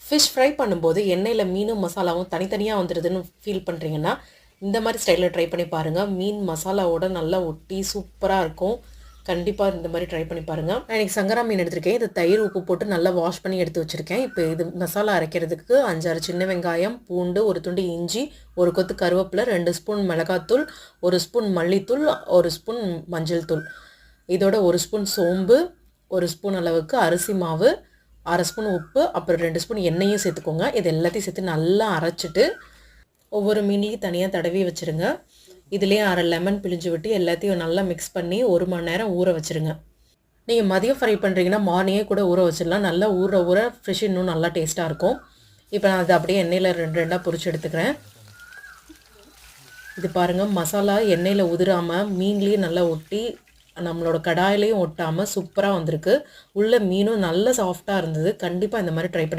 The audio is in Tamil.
ஃபிஷ் ஃப்ரை பண்ணும்போது எண்ணெயில் மீனும் மசாலாவும் தனித்தனியாக வந்துடுதுன்னு ஃபீல் பண்ணுறீங்கன்னா இந்த மாதிரி ஸ்டைலில் ட்ரை பண்ணி பாருங்கள். மீன் மசாலாவோட நல்லா ஒட்டி சூப்பராக இருக்கும். கண்டிப்பாக இந்த மாதிரி ட்ரை பண்ணி பாருங்கள். நான் இன்றைக்கி சங்கரா மீன் எடுத்திருக்கேன். இது தயிர் உப்பு போட்டு நல்லா வாஷ் பண்ணி எடுத்து வச்சுருக்கேன். இப்போ இது மசாலா அரைக்கிறதுக்கு 5-6 சின்ன வெங்காயம், பூண்டு, ஒரு துண்டு இஞ்சி, ஒரு கொத்து கருவேப்பிலை, 2 ஸ்பூன் மிளகாத்தூள், 1 ஸ்பூன் மல்லித்தூள், 1 ஸ்பூன் மஞ்சள் தூள், இதோட 1 ஸ்பூன் சோம்பு, 1 ஸ்பூன் அளவுக்கு அரிசி மாவு, 1/2 ஸ்பூன் உப்பு, அப்புறம் 2 ஸ்பூன் எண்ணெயும் சேர்த்துக்கோங்க. இது எல்லாத்தையும் சேர்த்து நல்லா அரைச்சிட்டு ஒவ்வொரு மீனையும் தனியாக தடவி வச்சுருங்க. இதுலேயே 1/2 லெமன் பிழிஞ்சு விட்டு எல்லாத்தையும் நல்லா மிக்ஸ் பண்ணி 1 மணி நேரம் ஊற வச்சுருங்க. நீங்கள் மதியம் ஃப்ரை பண்ணுறீங்கன்னா மார்னிங்கே கூட ஊற வச்சிடலாம். நல்லா ஊற ஃப்ரெஷ் இன்னும் நல்லா டேஸ்ட்டாக இருக்கும். இப்போ நான் அதை அப்படியே எண்ணெயில் 2 பொரிச்சு எடுத்துக்கிறேன். இது பாருங்கள், மசாலா எண்ணெயில் உதிராமல் மீன்லேயும் நல்லா ஒட்டி நம்மளோட கடாயிலையும் ஒட்டாமல் சூப்பராக வந்திருக்கு. உள்ள மீனும் நல்ல சாஃப்டாக இருந்தது. கண்டிப்பாக இந்த மாதிரி ட்ரை பண்ணி